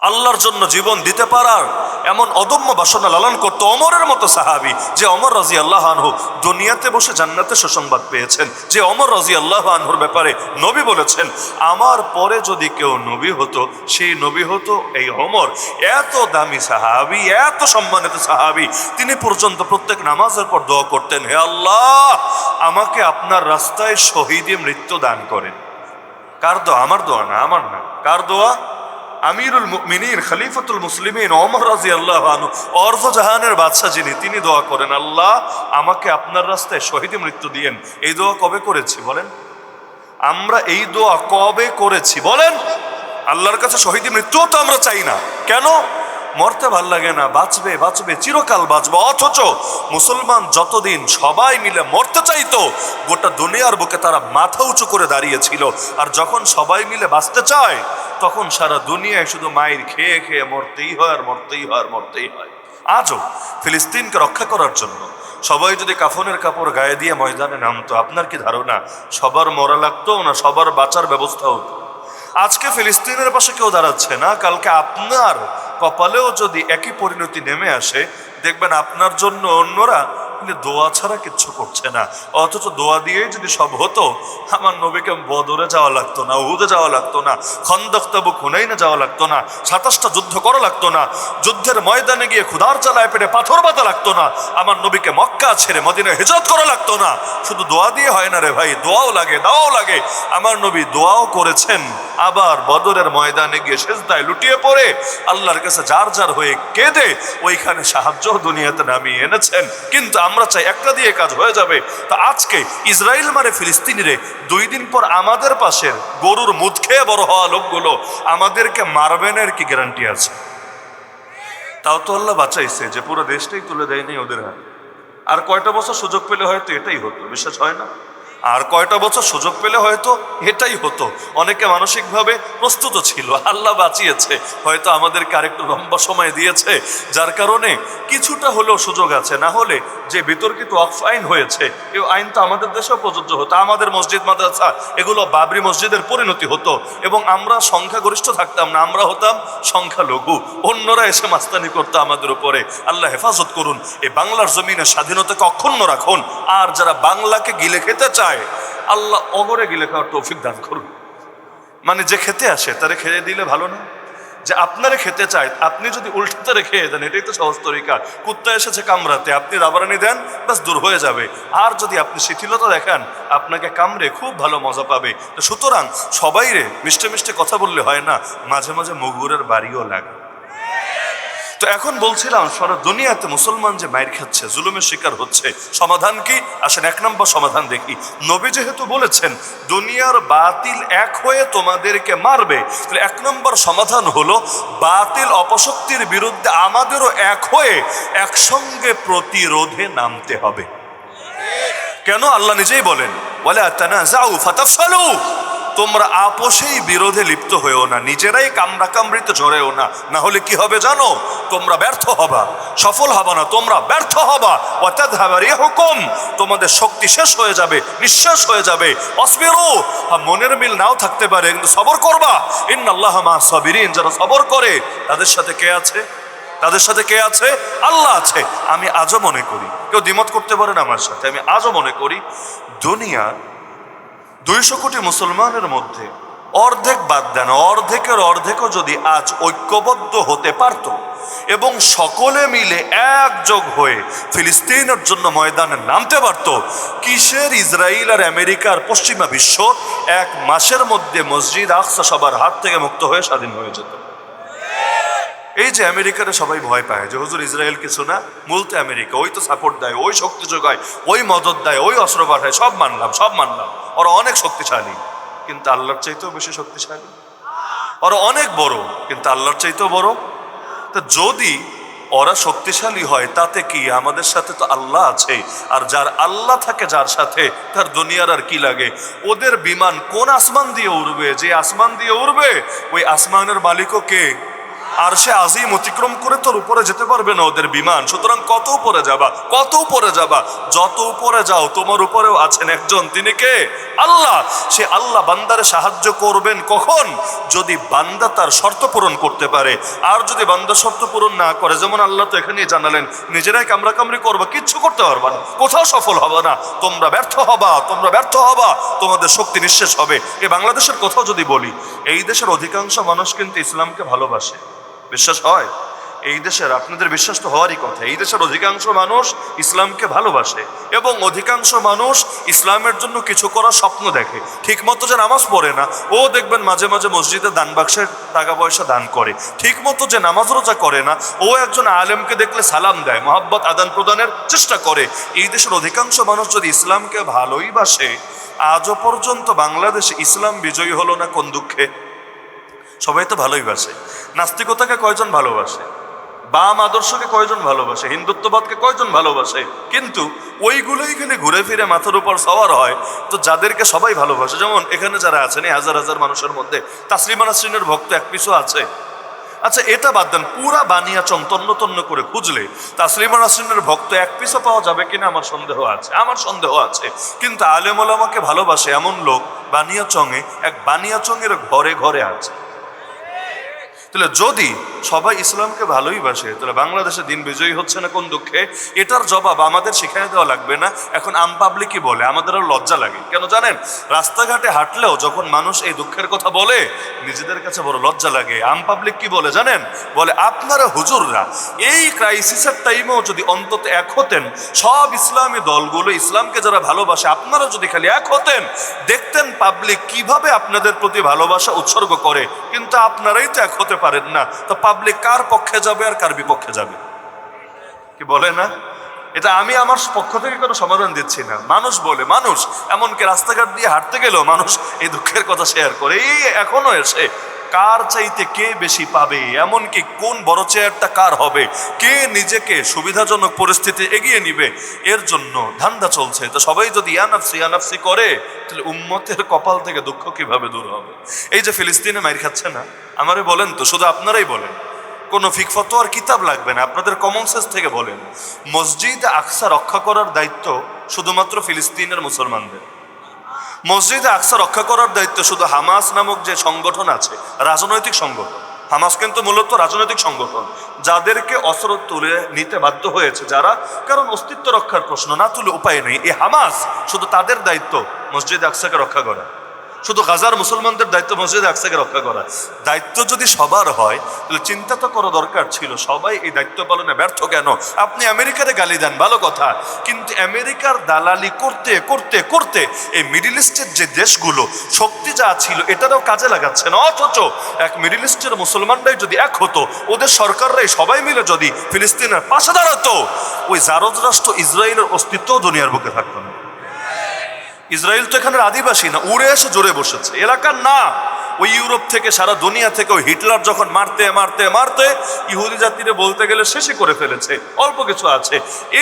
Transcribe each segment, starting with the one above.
আল্লাহর জন্য জীবন দিতে পারার এমন অদম্য বাসনা লালন করত ওমরের মতো সাহাবী, যে ওমর রাদিয়াল্লাহু আনহু দুনিয়াতে বসে জান্নাতে সুসংবাদ পেয়েছেন, যে ওমর রাদিয়াল্লাহু আনহুর ব্যাপারে নবী বলেছেন, আমার পরে যদি কেউ নবী হতো সেই নবী হতো এই ওমর। এত দামি সাহাবী, এত সম্মানিত সাহাবী, তিনি পর্যন্ত প্রত্যেক নামাজের পর দোয়া করতেন, হে আল্লাহ আমাকে আপনার রাস্তায় শহীদে মৃত্যু দান করেন। কার দোয়া? আমার দোয়া না, আমার না। কার দোয়া? আমিরুল মুমিনিন খলিফাতুল মুসলিমিন ওমর রাদিয়াল্লাহু আনহু, অর্ধ জাহানের বাদশা যিনি, তিনি দোয়া করেন, আল্লাহ আমাকে আপনার রাস্তায় শহীদে মৃত্যু দিয়েন। এই দোয়া কবে করেছি বলেন? আমরা এই দোয়া কবে করেছি বলেন? আল্লাহর কাছে শহীদে মৃত্যুও তো আমরা চাই না। কেন? মরতে ভাল লাগে না, বাঁচবে বাঁচবে চিরকাল বাঁচবে। অথচ মুসলমান যতদিন সবাই মিলে মরতে চাইতো, গোটা দুনিয়ার বুকে তারা মাথা উঁচু করে দাঁড়িয়েছিল। আর যখন সবাই মিলে বাঁচতে চায়, তখন সারা দুনিয়ায় শুধু মায়ের খেয়ে খেয়ে মরতেই হয় আর মরতেই হয় আর মরতেই হয়। আজও ফিলিস্তিনকে রক্ষা করার জন্য সবাই যদি কাফনের কাপড় গায়ে দিয়ে ময়দানে নামতো, আপনার কি ধারণা সবার মরা লাগতো না সবার বাঁচার ব্যবস্থা হতো? আজকে ফিলিস্তিনের পাশে কেউ দাঁড়াচ্ছে না, কালকে আপনার কপালেও যদি একই পরিণতি নেমে আসে, দেখবেন আপনার জন্য অন্যরা কিন্তু দোয়া ছাড়া কিচ্ছু করছে না। অথচ দোয়া দিয়েই যদি সব হতো, আমার নবীকে বদরে যাওয়া লাগতো না, উহুদে যাওয়া লাগতো না, খন্দক তাবুক হুনাইনে যাওয়া লাগতো না, 27টা যুদ্ধ করা লাগতো না, যুদ্ধের ময়দানে গিয়ে ক্ষুধার জ্বালায় পেটে পাথর বাঁধা লাগতো না, আমার নবীকে মক্কা ছেড়ে মদিনায় হিজরত করা লাগতো না। শুধু দোয়া দিয়ে হয় না রে ভাই, দোয়াও লাগে, দাওয়াও লাগে। আমার নবী দোয়াও করেছেন, আবার বদরের ময়দানে গিয়ে সেজদায় লুটিয়ে পড়ে আল্লাহর কাছে যার যার হয়ে কেঁদে ওইখানে সাহায্য দুনিয়াতে নামিয়ে এনেছেন। কিন্তু আমরা চাই একটা দিয়ে কাজ হয়ে যাবে। তা আজকে ইসরায়েল মারে ফিলিস্তিনিরে, 2 দিন পর আমাদের পাশের গরুর মুদ খেয়ে বড় হওয়া লোকগুলো আমাদেরকে মারবেন, এর কি গ্যারান্টি আছে? তাও তো আল্লাহ বাঁচাইছে, যে পুরো দেশটাই তুলে দেয়নি ওদের হাতে। আর কয়টা বছর সুযোগ পেলে হয়তো এটাই হতো, বিশ্বাস হয় না? আর কয়টা বছর সুযোগ পেলে হয়তো এটাই হতো। অনেকে মানসিকভাবে প্রস্তুত ছিল, আল্লাহ বাঁচিয়েছে, হয়তো আমাদেরকে আরেকটু লম্বা সময় দিয়েছে, যার কারণে কিছুটা হলেও সুযোগ আছে। না হলে যে বিতর্কিত ওয়াকফ আইন হয়েছে, এই আইন তো আমাদের দেশেও প্রযোজ্য হতো। আমাদের মসজিদ মাদ্রাসা এগুলো বাবরি মসজিদের পরিণতি হতো, এবং আমরা সংখ্যাগরিষ্ঠ থাকতাম না, আমরা হতাম সংখ্যালঘু। অন্যরা এসে মাস্তানি করতো আমাদের উপরে। আল্লাহ হেফাজত করুন, এই বাংলার জমিনে স্বাধীনতাকে অক্ষুণ্ণ রাখুন। আর যারা বাংলাকে গিলে খেতে চায়, আল্লাহ অগরে গিলে খাওয়ার তৌফিক দান করুন। মানে যে খেতে আসে তারে খেয়ে দিলে ভালো না? যে আপনারে খেতে চায়, আপনি যদি উল্টাতে রেখে দেন, এটাই তো সহজ তরিকা। কুত্তা এসেছে কামড়াতে, আপনি রাবারানি দেন, ব্যাস দূর হয়ে যাবে। আর যদি আপনি শিথিলতা দেখান, আপনাকে কামড়ে খুব ভালো মজা পাবে। তো সুতরাং সবাই রে মিষ্টে মিষ্টে কথা বললে হয় না, মাঝে মাঝে মুগুরের বাড়িও লাগে। তো এখন বলছিলাম, সারা দুনিয়াতে মুসলমান যে মায়ের খাচ্ছে, জুলুমের শিকার হচ্ছে, সমাধান কি? আসেন 1 নম্বর সমাধান দেখি। নবী যেহেতু বলেছেন দুনিয়ার বাতিল এক হয়ে তোমাদেরকে মারবে, তাহলে 1 নম্বর সমাধান হলো বাতিল অপশক্তির বিরুদ্ধে আমাদেরও এক হয়ে একসঙ্গে প্রতিরোধে নামতে হবে। কেন? আল্লাহ নিজেই বলেন, ওয়ালা তানাজাউ ফাতাফশালু, তোমরা আপোষেই বিরোধে লিপ্ত হয়েও না, নিজেরাই কামড়াকামড়িতে ঝরেও না। না হলে কি হবে জানো? তোমরা ব্যর্থ হবা, সফল হবা না, তোমরা ব্যর্থ হবা। ওয়াতাযহাবা রিহুকুম, তোমাদের শক্তি শেষ হয়ে যাবে, নিঃশেষ হয়ে যাবে। অসবিরু, মনের মিল নাও থাকতে পারে, কিন্তু সবর করবা। ইন্নাল্লাহা মা'আস সাবিরিন, যারা সবর করে তাদের সাথে কে আছে? তাদের সাথে কে আছে? আল্লাহ আছে। আমি আজও মনে করি, কেউ দ্বিমত করতে পারেন আমার সাথে, আমি আজও মনে করি দুনিয়া 200 কোটি মুসলমানের মধ্যে অর্ধেক বাদ দেন, অর্ধেকের অর্ধেকও যদি আজ ঐক্যবদ্ধ হতে পারত এবং সকলে মিলে একযোগ হয়ে ফিলিস্তিনের জন্য ময়দানে নামতে পারত, কিসের ইসরায়েল আর আমেরিকার পশ্চিমা বিশ্ব 1 মাসের মধ্যে মসজিদ আকসা সবার হাত থেকে মুক্ত হয়ে স্বাধীন হয়ে যেত। এই যে আমেরিকারে সবাই ভয় পায় যে হুজুর ইসরায়েল কিছু না, মূলত আমেরিকা, ওই তো সাপোর্ট দেয়, ওই শক্তি যোগায়, ওই মদত দেয়, ওই অস্ত্র পাঠায়, সব মানলাম, সব মানলাম, ওরা অনেক শক্তিশালী, কিন্তু আল্লাহর চাইতেও বেশি শক্তিশালী। ওরা অনেক বড়, কিন্তু আল্লাহর চাইতেও বড়। তো যদি ওরা শক্তিশালী হয় তাতে কি, আমাদের সাথে তো আল্লাহ আছে। আর যার আল্লাহ থাকে যার সাথে, তার দুনিয়ার আর কি লাগে? ওদের বিমান কোন আসমান দিয়ে উড়বে? যে আসমান দিয়ে উড়বে ওই আসমানের মালিকও কে? আর সে আজিম অতিক্রম করে তোর উপরে যেতে পারবে না ওদের বিমান। সুতরাং কত উপরে যাবা, কত উপরে যাবা? যত উপরে যাও তোমার উপরেও আছেন একজন, তিনি কে? আল্লাহ। সে আল্লাহ বান্দারে সাহায্য করবেন কখন? যদি বান্দা তার শর্ত পূরণ করতে পারে। আর যদি বান্দা শর্ত পূরণ না করে, যেমন আল্লাহ তো এখানেই জানালেন, নিজেরাই কামড়াকামড়ি করবা, কিচ্ছু করতে পারবা না, কোথাও সফল হবে না, তোমরা ব্যর্থ হবা, তোমরা ব্যর্থ হবা, তোমাদের শক্তি নিঃশেষ হবে। এই বাংলাদেশের কথাও যদি বলি, এই দেশের অধিকাংশ মানুষ কিন্তু ইসলামকে ভালোবাসে। বিশ্বাস হয়? এই দেশের, আপনাদের বিশ্বাস তো হওয়ারই কথা, এই দেশের অধিকাংশ মানুষ ইসলামকে ভালোবাসে এবং অধিকাংশ মানুষ ইসলামের জন্য কিছু করার স্বপ্ন দেখে। ঠিক মতো যে নামাজ পড়ে না, ও দেখবেন মাঝে মাঝে মসজিদে দান বাক্সে টাকা পয়সা দান করে। ঠিক মতো যে নামাজ রোজা করে না, ও একজন আলেমকে দেখলে সালাম দেয়, মহব্বত আদান প্রদানের চেষ্টা করে। এই দেশের অধিকাংশ মানুষ যদি ইসলামকে ভালোই বাসে, আজও পর্যন্ত বাংলাদেশে ইসলাম বিজয়ী হলো না কোন দুঃখে? সবাই তো ভালোই বাসে। নাস্তিকতাকে কয়জন ভালোবাসে? বাম আদর্শকে কয়জন ভালোবাসে? হিন্দুত্ববাদকে কয়জন ভালোবাসে? কিন্তু ওইগুলোই এখানে ঘুরে ফিরে মাথার উপর সওয়ার হয়। তো যাদেরকে সবাই ভালোবাসে, যেমন এখানে যারা আছেন এই হাজার হাজার মানুষের মধ্যে তাসলিমা নাসরিনের ভক্ত এক পিছু আছে? আচ্ছা এটা বাদ দেন, পুরা বানিয়াচং তন্ন তন্ন করে খুঁজলে তাসলিমা নাসরিনের ভক্ত এক পিছু পাওয়া যাবে কিনা আমার সন্দেহ আছে, আমার সন্দেহ আছে। কিন্তু আলেম ওলামাকে ভালোবাসে এমন লোক বানিয়াচংয়ে, এক বানিয়াচংয়ের ঘরে ঘরে আছে। তাহলে যদি সবাই ইসলামকে ভালোই বাসে, তাহলে বাংলাদেশে দিন বিজয়ী হচ্ছে না কোন দুঃখে? এটার জবাব আমাদের শিখাই দেওয়া লাগবে না। এখন আম পাবলিকই বলে, আমাদের আর লজ্জা লাগে কেন জানেন? রাস্তাঘাটে হাঁটলেও যখন মানুষ এই দুঃখের কথা বলে, নিজেদের কাছে বড় লজ্জা লাগে। আম পাবলিক কি বলে জানেন? বলে আপনারা হুজুররা এই ক্রাইসিসের টাইমেও যদি অন্তত এক হতেন, সব ইসলামী দলগুলো, ইসলামকে যারা ভালোবাসে, আপনারা যদি খালি এক হতেন, দেখতেন পাবলিক কিভাবে আপনাদের প্রতি ভালোবাসা উৎসর্গ করে। কিন্তু আপনারাই তো এক হতে পারেন না, তো পাবলিক কার পক্ষে যাবে আর কার বিপক্ষে যাবে? কি বলে না? এটা আমি আমার পক্ষ থেকে কোনো সমাধান দিচ্ছি না, মানুষ বলে। মানুষ এমনকি রাস্তাঘাট দিয়ে হাঁটতে গেলেও মানুষ এই দুঃখের কথা শেয়ার করে। এই এখনো এসে কার চাইতে কে বেশি পাবে, এমনকি কোন বড় চেয়ারটা কার হবে, কে নিজেকে সুবিধাজনক পরিস্থিতি এগিয়ে নিবে, এর জন্য ধান্দা চলছে। তো সবাই যদি ইয়ানাফসি করে, তাহলে উম্মতের কপাল থেকে দুঃখ কিভাবে দূর হবে? এই যে ফিলিস্তিনে মাইর খাচ্ছে না, আমারে বলেন তো, শুধু আপনারাই বলেন, কোনো ফিক ফতোয়ার কিতাব লাগবে না, আপনাদের কমন সেন্স থেকে বলেন, মসজিদ আকসা রক্ষা করার দায়িত্ব শুধুমাত্র ফিলিস্তিনের মুসলমানদের? মসজিদে আকসা রক্ষা করার দায়িত্ব শুধু হামাস নামক যে সংগঠন আছে, রাজনৈতিক সংগঠন? হামাস কিন্তু মূলত রাজনৈতিক সংগঠন, যাদেরকে অস্ত্র তুলে নিতে বাধ্য হয়েছে যারা, কারণ অস্তিত্ব রক্ষার প্রশ্ন, না তুলে উপায় নেই। এই হামাস শুধু তাদের দায়িত্ব মসজিদে আকসাকে রক্ষা করা, শুধু গাজার মুসলমানদের দায়িত্ব মসজিদে আকসাকে রক্ষা করা। দায়িত্ব যদি সবার হয়, তাহলে চিন্তা তো করা দরকার ছিল সবাই এই দায়িত্ব পালনে ব্যর্থ কেন? আপনি আমেরিকারে গালি দেন, ভালো কথা, কিন্তু আমেরিকার দালালি করতে করতে করতে এই মিডিল ইস্টের যে দেশগুলো শক্তি যা ছিল এটারও কাজে লাগাচ্ছে না। অথচ এক মিডিল ইস্টের মুসলমানরাই যদি এক হতো, ওদের সরকাররাই সবাই মিলে যদি ফিলিস্তিনের পাশে দাঁড়াতো, ওই জারজ রাষ্ট্র ইসরায়েলের অস্তিত্ব দুনিয়ার বুকে থাকতো না। ইসরায়েল তো এখানের আদিবাসী না, উড়ে এসে জোরে বসেছে, এলাকার না। ওই ইউরোপ থেকে, সারা দুনিয়া থেকে ওই হিটলার যখন মারতে মারতে মারতে ইহুদি জাতিরে বলতে গেলে শেষই করে ফেলেছে, অল্প কিছু আছে।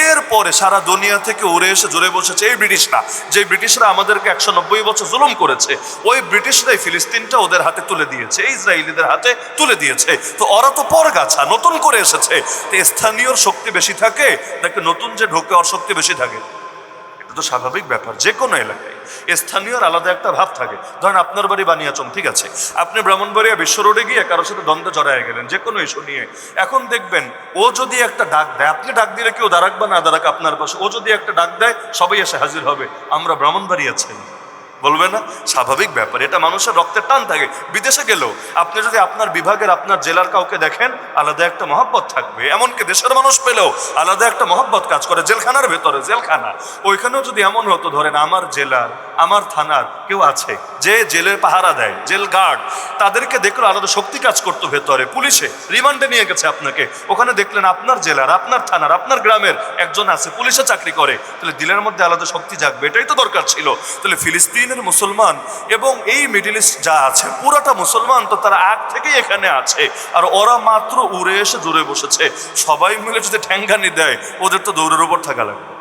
এরপরে সারা দুনিয়া থেকে উড়ে এসে জোরে বসেছে এই ব্রিটিশরা, যে ব্রিটিশরা আমাদেরকে 190 বছর জুলুম করেছে। ওই ব্রিটিশরাই ফিলিস্তিনটা ওদের হাতে তুলে দিয়েছে, ইসরায়েলিদের হাতে তুলে দিয়েছে। তো ওরা তো পরগাছা, নতুন করে এসেছে। তো স্থানীয় শক্তি বেশি থাকে নাকি নতুন যে ঢোকে ওর শক্তি বেশি থাকে? তো স্বাভাবিক ব্যাপার, যে কোনো এলাকায় স্থানীয় আলাদা একটা ভাব থাকে। ধরেন আপনার বাড়ি বানিয়াচং, ঠিক আছে, আপনি ব্রাহ্মণবাড়িয়া বিশ্ব রোডে গিয়ে কারোর সাথে দ্বন্দ্বে জড়ায় গেলেন যে কোনো ইস্যু নিয়ে। এখন দেখবেন ও যদি একটা ডাক দেয়, আপনি ডাক দিলে কেউ দাঁড়াক বা না দাঁড়াক আপনার পাশে, ও যদি একটা ডাক দেয় সবাই এসে হাজির হবে, আমরা ব্রাহ্মণবাড়িয়া ছেলে, বলবে না? স্বাভাবিক ব্যাপার, এটা মানুষের রক্তের টান থাকে। বিদেশে গেলেও আপনি যদি আপনার বিভাগের, আপনার জেলার কাউকে দেখেন, আলাদা একটা মহব্বত থাকবে। এমনকি দেশের মানুষ পেলেও আলাদা একটা মহব্বত কাজ করে। জেলখানার ভেতরে, জেলখানা, ওইখানেও যদি এমন হতো, ধরেন আমার জেলার, আমার থানার কেউ আছে যে জেলের পাহারা দেয়, জেল গার্ড, তাদেরকে দেখলো আলাদা শক্তি কাজ করতো ভেতরে। পুলিশে রিমান্ডে নিয়ে গেছে আপনাকে, ওখানে দেখলেন আপনার জেলার, আপনার থানার, আপনার গ্রামের একজন আছে, পুলিশে চাকরি করে, তাহলে দিলের মধ্যে আলাদা শক্তি জাগবে। এটাই তো দরকার ছিল। তাহলে ফিলিস্তিন মুসলমান এবং এই মিডিল ইস্ট যা আছে পুরাটা মুসলমান, তো তারা আগ থেকেই এখানে আছে। আর ওরা মাত্র উড়ে এসে জোরে বসেছে। সবাই মিলে যদি ঠ্যাঙ্গানি দেয়, ওদের তো দৌড়ের উপর থাকা লাগবে।